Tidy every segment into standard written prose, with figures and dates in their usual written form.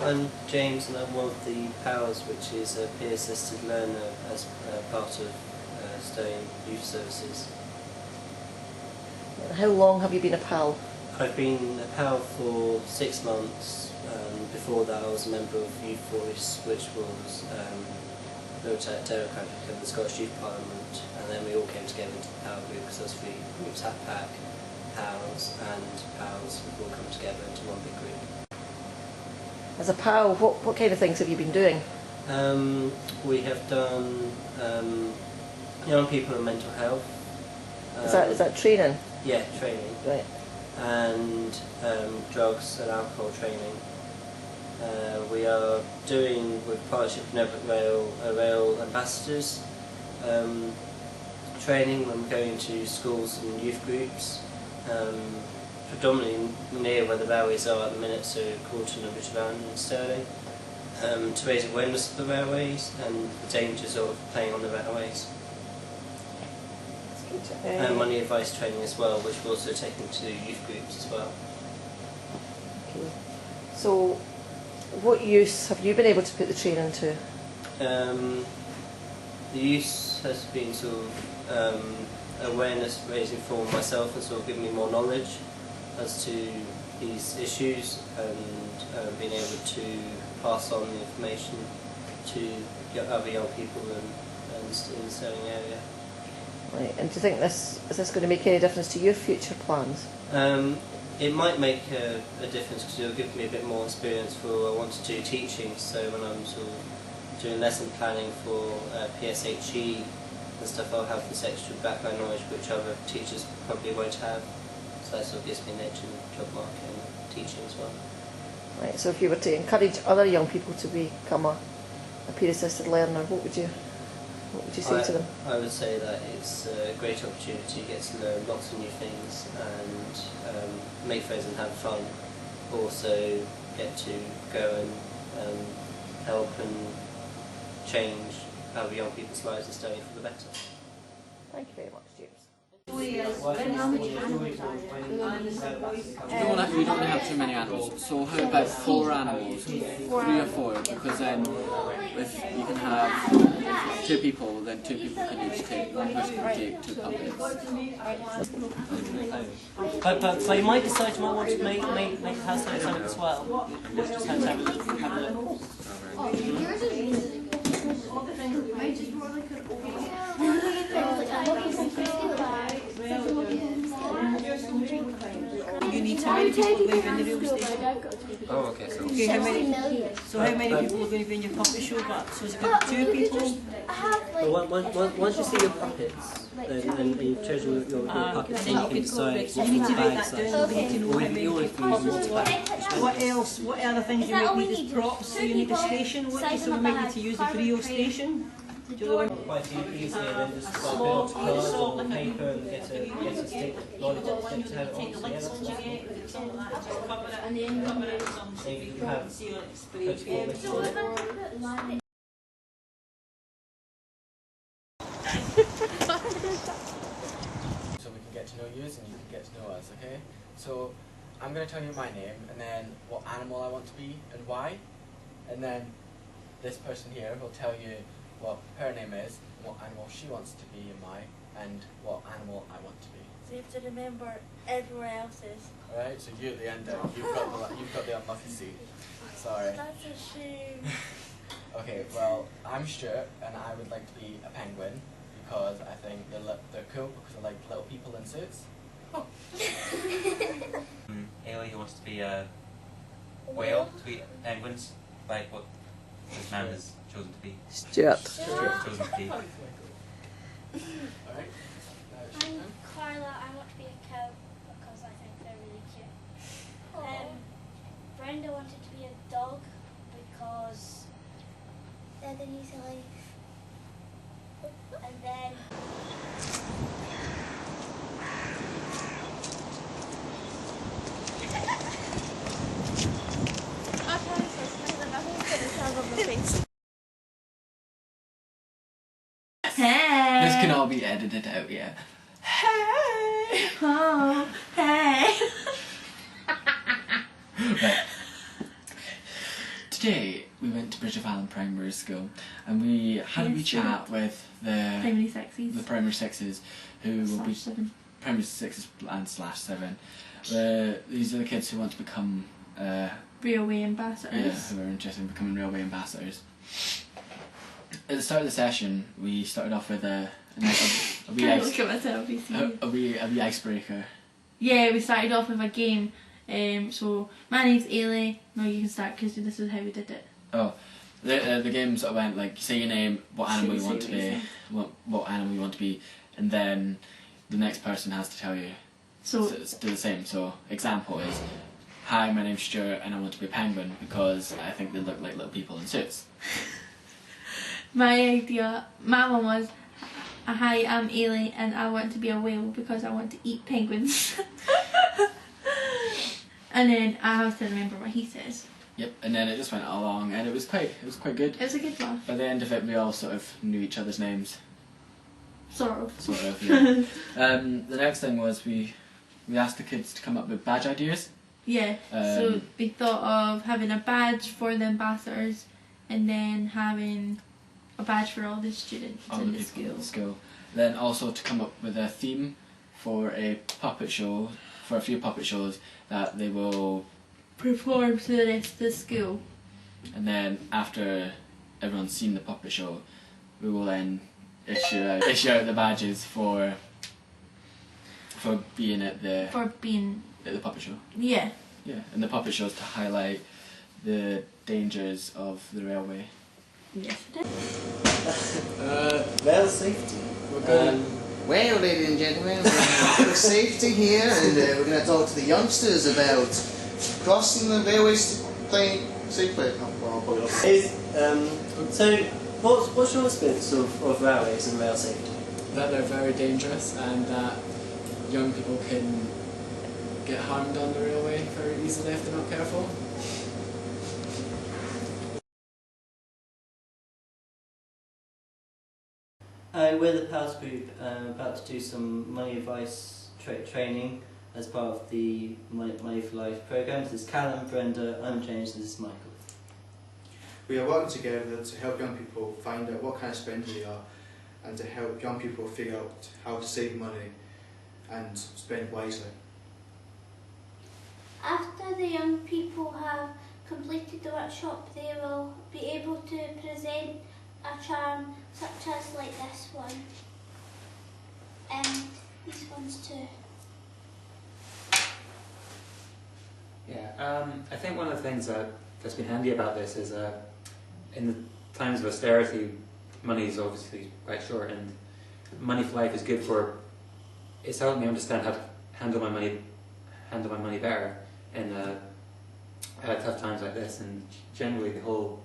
I'm James and I'm one of the PALs, which is a peer assisted learner as part of Stirling Youth Services. How long have you been a PAL? I've been a PAL for 6 months. Before that I was a member of Youth Voice, which was democratic of the Scottish Youth Parliament, and then we all came together into the PAL group because there's 3 groups: HAPAC, PALs and PALs. We've all come together into one big group. As a PAL, what kind of things have you been doing? We have done young people and mental health. Is that training? Yeah, training. Right. And drugs and alcohol training. We are doing, with partnership with Network Rail ambassadors, training when we're going to schools and youth groups, predominantly near where the railways are at the minute, so Corton and Ridgeland and Stirling, to raise awareness of the railways and the dangers of playing on the railways. And money advice training as well, which we're also taking to youth groups as well. Okay. So, what use have you been able to put the training to? The use has been sort of awareness raising for myself and sort of giving me more knowledge as to these issues, and being able to pass on the information to other young people in the Stirling area. Right. And do you think is this going to make any difference to your future plans? It might make a difference because it'll give me a bit more experience for what I want to do teaching. So when I'm sort of doing lesson planning for PSHE and stuff, I'll have this extra background knowledge which other teachers probably won't have. So that sort of gives me an edge in the job market and teaching as well. Right. So if you were to encourage other young people to become a peer assisted learner, what would you say to them? I would say that it's a great opportunity to get to learn lots of new things and make friends and have fun. Also get to go and help and change other young people's lives and study for the better. Thank you very much, James. You don't have too many animals, so how about 4 animals? 3 or 4, because then if you can have 2 people, then 2 people can each take, 1 person can take 2 puppets. But you might decide you might want to make a house like something as well. Just have a look. You need how many people live in the rail station? Oh, okay, so. Okay, how many people are going to be in your puppet show? So is it going to be 2 people? But once you see your puppets, and you've chosen your puppets, then you can decide So you need to write that down. You need to know how many people. What else? What other things you might need as props? So you need a station. So we might need to use the Brio station. Quite easier than just build cards or paper and get a stick, lollipop stick to have it on. So yeah, that's And then cover it with some So we can get to know you and you can get to know us, okay? So I'm going to tell you my name and then what animal I want to be and why, and then this person here will tell you what her name is, what animal she wants to be and what animal I want to be. So you have to remember everyone else's. Alright, so you at the end you've got the unlucky seat. Sorry. That's a shame. Okay, well, I'm Stuart and I would like to be a penguin because I think they're cool because I like little people in suits. Oh. Ailey wants to be a whale to eat penguins, like what this man has chosen to be. Stuart. Stuart's chosen to be. Alright. I'm Carla. I want to be a cow because I think they're really cute. Brenda wanted to be a dog because they're the easy life. And then Hey! This can all be edited out, yeah. Hey! Oh, hey! Right. today we went to Bridge of Allen Primary School and we had a wee chat with the primary sixes who will be primary sixes and /7. These are the kids who want to become railway ambassadors. Yeah, who are interested in becoming railway ambassadors. At the start of the session, we started off with a wee icebreaker. Yeah, we started off with a game. So my name's Ailey. No, you can start because this is how we did it. Oh, the game sort of went like, say your name, what animal you want to be, what animal you want to be, and then the next person has to tell you. So do the same. So example is, hi, my name's Stuart and I want to be a penguin because I think they look like little people in suits. My one was, hi, I'm Ailey and I want to be a whale because I want to eat penguins. And then I have to remember what he says. Yep, and then it just went along and it was quite good. It was a good laugh. By the end of it we all sort of knew each other's names. Sort of, yeah. The next thing was we asked the kids to come up with badge ideas. Yeah, so we thought of having a badge for the ambassadors and then having a badge for all the students in the school. Then also to come up with a theme for a puppet show, for a few puppet shows that they will perform to the rest of the school. And then after everyone's seen the puppet show, we will then issue out the badges for being at the puppet show. Yeah. Yeah, and the puppet show is to highlight the dangers of the railway. Yes, it is. Rail safety. Well, ladies and gentlemen, we're going to have a bit of safety here, and we're going to talk to the youngsters about crossing the railways playing safely. So, what's your experience of railways and rail safety? That they're very dangerous and that young people can get harmed on the railway very easily if they're not careful. We're the Pals Group about to do some money advice training as part of the Money for Life programme. This is Callum, Brenda, I'm James, and this is Michael. We are working together to help young people find out what kind of spenders they are and to help young people figure out how to save money and spend wisely. After the young people have completed the workshop, they will be able to present a charm such as like this one and these ones too. Yeah, I think one of the things that's been handy about this is in the times of austerity, money is obviously quite short, and Money for Life is good for. It's helped me understand how to handle my money better in tough times like this, and generally the whole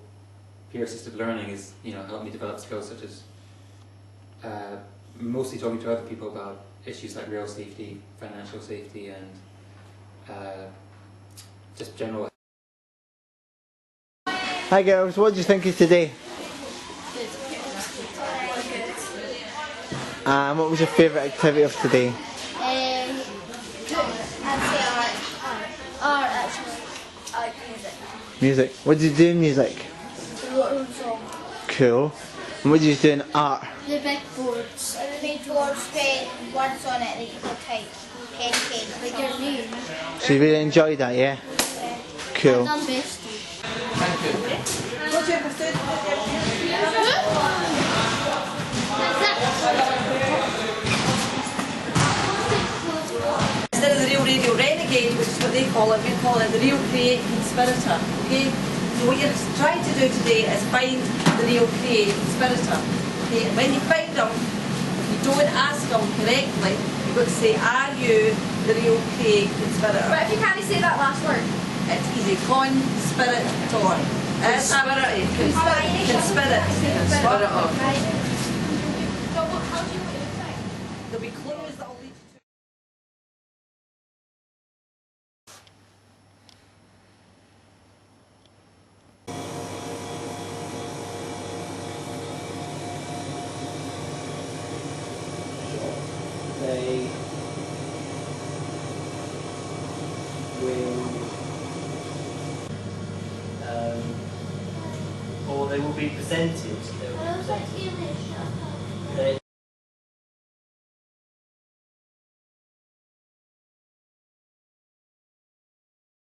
peer-assisted learning is, helped me develop skills such as mostly talking to other people about issues like rail safety, financial safety, and just general. Hi girls, what did you think of today? What was your favourite activity of today? I'd say art actually. I like music. Music. What did you do in music? Cool. And what did you do in art? The big boards. And the big boards with words on it that you could type. Pen, like your name. So you really enjoyed that, yeah? Cool. I've done best. What's your pursuit? Instead of the real radio renegade, which is what they call it, we call it the real create conspirator. Okay? So what you're trying to do today is find the real create conspirator. Okay? And when you find them, if you don't ask them correctly, you've got to say, are you the real create conspirator? But if you can't say that last word. It's easy. Conspirator. Conspirator. There'll be clues that will lead to. They will or they will be presented. They will be I also like presented. to give it a shot.